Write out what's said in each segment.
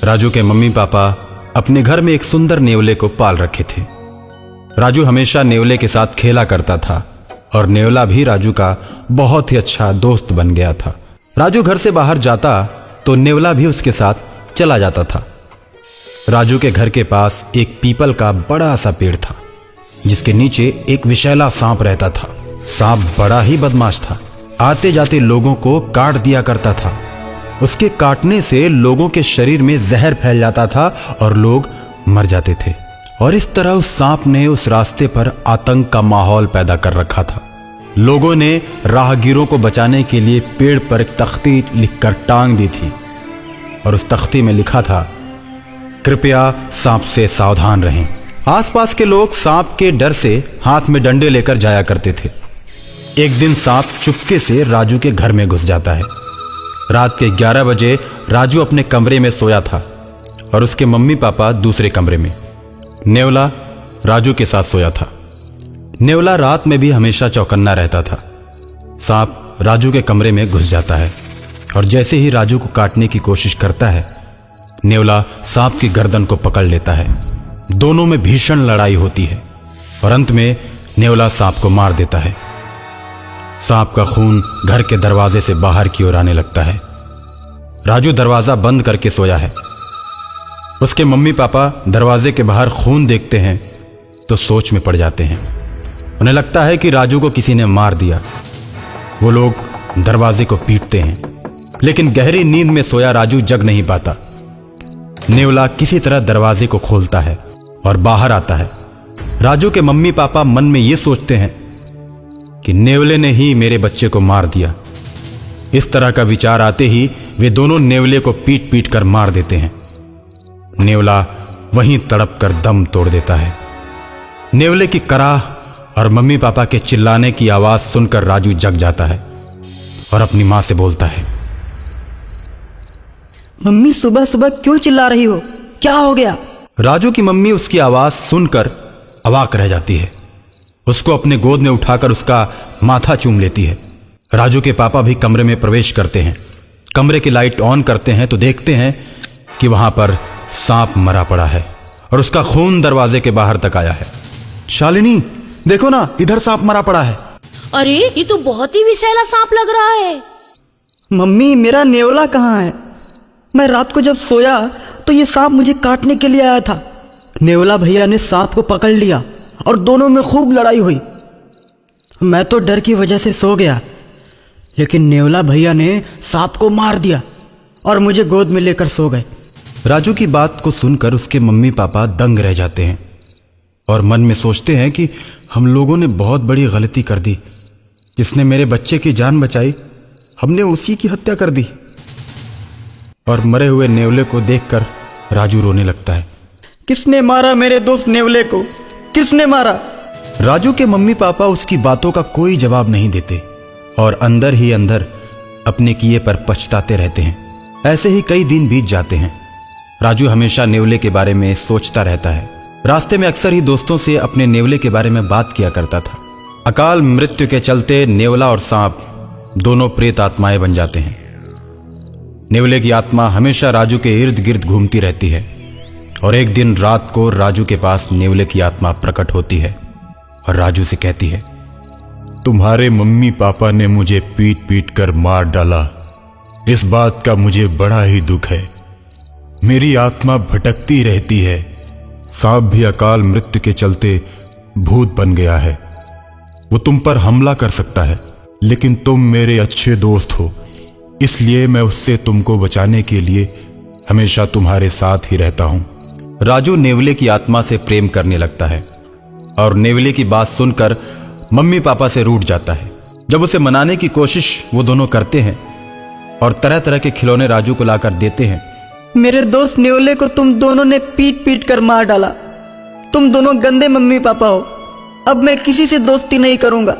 राजू के mummy papa अपने घर में एक सुंदर नेवले को पाल रखे थे। राजू हमेशा नेवले के साथ खेला करता था और नेवला भी राजू का बहुत ही अच्छा दोस्त बन गया था। राजू घर से बाहर जाता तो नेवला भी उसके साथ चला जाता था। राजू के घर के पास एक पीपल का बड़ा सा पेड़ था जिसके नीचे एक विषैला सांप रहता था। सांप बड़ा ही बदमाश था, आते जाते लोगों को काट दिया करता था। उसके काटने से लोगों के शरीर में जहर फैल जाता था और लोग मर जाते थे। और इस तरह उस सांप ने उस रास्ते पर आतंक का माहौल पैदा कर रखा था। लोगों ने राहगीरों को बचाने के लिए पेड़ पर एक तख्ती लिखकर टांग दी थी और उस तख्ती में लिखा था, कृपया सांप से सावधान रहें। आसपास के लोग सांप के डर से हाथ में डंडे लेकर जाया करते थे। एक दिन सांप चुपके से राजू के घर में घुस जाता है। रात के 11 बजे राजू अपने कमरे में सोया था और उसके मम्मी पापा दूसरे कमरे में। नेवला राजू के साथ सोया था। नेवला रात में भी हमेशा चौकन्ना रहता था। सांप राजू के कमरे में घुस जाता है और जैसे ही राजू को काटने की कोशिश करता है, नेवला सांप की गर्दन को पकड़ लेता है। दोनों में भीषण लड़ाई होती है और अंत में नेवला सांप को मार देता है। सांप का खून घर के दरवाजे से बाहर की ओर आने लगता है। राजू दरवाजा बंद करके सोया है। उसके मम्मी पापा दरवाजे के बाहर खून देखते हैं तो सोच में पड़ जाते हैं। उन्हें लगता है कि राजू को किसी ने मार दिया। वो लोग दरवाजे को पीटते हैं, लेकिन गहरी नींद में सोया राजू जग नहीं पाता। नेवला किसी तरह दरवाजे को खोलता है और बाहर आता है। राजू के मम्मी पापा मन में ये सोचते हैं कि नेवले ने ही मेरे बच्चे को मार दिया। इस तरह का विचार आते ही वे दोनों नेवले को पीट पीट कर मार देते हैं। नेवला वहीं तड़प कर दम तोड़ देता है। नेवले की कराह और मम्मी पापा के चिल्लाने की आवाज सुनकर राजू जग जाता है और अपनी मां से बोलता है, मम्मी सुबह सुबह क्यों चिल्ला रही हो? क्या हो गया? राजू की मम्मी उसकी आवाज सुनकर अवाक रह जाती है। उसको अपने गोद में उठाकर उसका माथा चूम लेती है। राजू के पापा भी कमरे में प्रवेश करते हैं। कमरे की लाइट ऑन करते हैं तो देखते हैं कि वहां पर सांप मरा पड़ा है और उसका खून दरवाजे के बाहर तक आया है। शालिनी, देखो ना, इधर सांप मरा पड़ा है। अरे ये तो बहुत ही विषैला सांप लग रहा है। मम्मी, मेरा नेवला कहाँ है? मैं रात को जब सोया तो ये सांप मुझे काटने के लिए आया था। नेवला भैया ने सांप को पकड़ लिया और दोनों में खूब लड़ाई हुई। मैं तो डर की वजह से सो गया, लेकिन नेवला भैया ने सांप को मार दिया और मुझे गोद में लेकर सो गए। राजू की बात को सुनकर उसके मम्मी पापा दंग रह जाते हैं और मन में सोचते हैं कि हम लोगों ने बहुत बड़ी गलती कर दी। जिसने मेरे बच्चे की जान बचाई, हमने उसी की हत्या कर दी। और मरे हुए नेवले को देखकर राजू रोने लगता है। किसने मारा मेरे दोस्त नेवले को? किसने मारा? राजू के मम्मी पापा उसकी बातों का कोई जवाब नहीं देते और अंदर ही अंदर अपने किए पर पछताते रहते हैं। ऐसे ही कई दिन बीत जाते हैं। राजू हमेशा नेवले के बारे में सोचता रहता है। रास्ते में अक्सर ही दोस्तों से अपने नेवले के बारे में बात किया करता था। अकाल मृत्यु के चलते नेवला और सांप दोनों प्रेत आत्माएं बन जाते हैं। नेवले की आत्मा हमेशा राजू के इर्द गिर्द घूमती रहती है और एक दिन रात को राजू के पास नेवले की आत्मा प्रकट होती है और राजू से कहती है, तुम्हारे मम्मी पापा ने मुझे पीट पीट कर मार डाला। इस बात का मुझे बड़ा ही दुख है। मेरी आत्मा भटकती रहती है। सांप भी अकाल मृत्यु के चलते भूत बन गया है। वो तुम पर हमला कर सकता है, लेकिन तुम मेरे अच्छे दोस्त हो, इसलिए मैं उससे तुमको बचाने के लिए हमेशा तुम्हारे साथ ही रहता हूं। राजू नेवले की आत्मा से प्रेम करने लगता है और नेवले की बात सुनकर मम्मी पापा से रूठ जाता है। जब उसे मनाने की कोशिश वो दोनों करते हैं और तरह तरह के खिलौने राजू को लाकर देते हैं। मेरे दोस्त नेवले को तुम दोनों ने पीट पीट कर मार डाला। तुम दोनों गंदे मम्मी पापा हो। अब मैं किसी से दोस्ती नहीं करूंगा।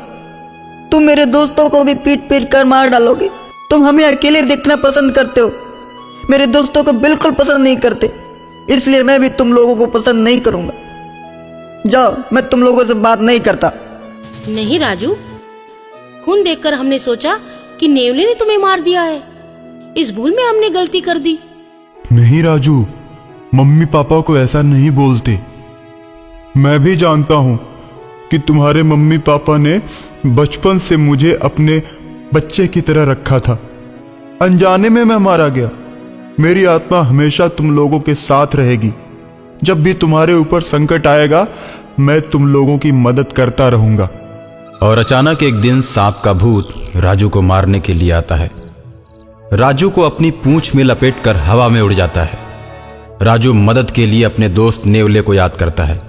तुम मेरे दोस्तों को भी पीट पीट कर मार डालोगे। तुम हमें अकेले देखना पसंद करते हो, मेरे दोस्तों को बिल्कुल पसंद नहीं करते, इसलिए मैं भी तुम लोगों को पसंद नहीं करूंगा। जाओ, मैं तुम लोगों से बात नहीं करता। नहीं राजू, खून देखकर हमने सोचा कि नेवले ने तुम्हें मार दिया है। इस भूल में हमने गलती कर दी। नहीं राजू, मम्मी पापा को ऐसा नहीं बोलते। मैं भी जानता हूं कि तुम्हारे मम्मी पापा ने बचपन से मुझे अपने बच्चे की तरह रखा था। अनजाने में मैं मारा गया। मेरी आत्मा हमेशा तुम लोगों के साथ रहेगी। जब भी तुम्हारे ऊपर संकट आएगा, मैं तुम लोगों की मदद करता रहूंगा। और अचानक एक दिन सांप का भूत राजू को मारने के लिए आता है। राजू को अपनी पूंछ में लपेटकर हवा में उड़ जाता है। राजू मदद के लिए अपने दोस्त नेवले को याद करता है।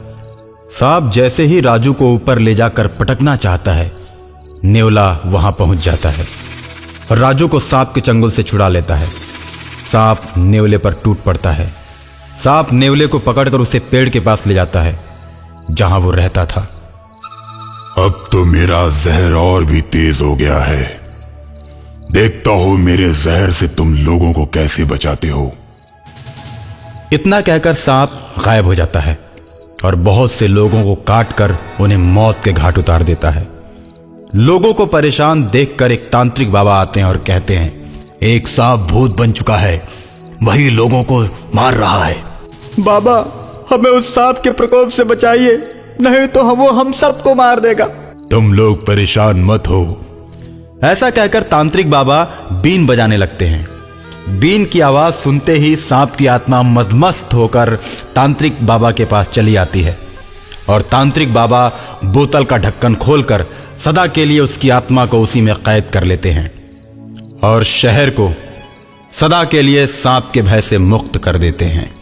सांप जैसे ही राजू को ऊपर ले जाकर पटकना चाहता है, नेवला वहां पहुंच जाता है और राजू को सांप के चंगुल से छुड़ा लेता है। सांप नेवले पर टूट पड़ता है। सांप नेवले को पकड़कर उसे पेड़ के पास ले जाता है जहां वो रहता था। अब तो मेरा जहर और भी तेज हो गया है। देखता हूं मेरे जहर से तुम लोगों को कैसे बचाते हो। इतना कहकर सांप गायब हो जाता है और बहुत से लोगों को काटकर उन्हें मौत के घाट उतार देता है। लोगों को परेशान देखकर एक तांत्रिक बाबा आते हैं और कहते हैं, एक सांप भूत बन चुका है, वही लोगों को मार रहा है। बाबा, हमें उस सांप के प्रकोप से बचाइए, नहीं तो वो हम सबको मार देगा। तुम लोग परेशान मत हो। ऐसा कहकर तांत्रिक बाबा बीन बजाने लगते हैं। बीन की आवाज सुनते ही सांप की आत्मा मदमस्त होकर तांत्रिक बाबा के पास चली आती है और तांत्रिक बाबा बोतल का ढक्कन खोलकर सदा के लिए उसकी आत्मा को उसी में कैद कर लेते हैं और शहर को सदा के लिए सांप के भय से मुक्त कर देते हैं।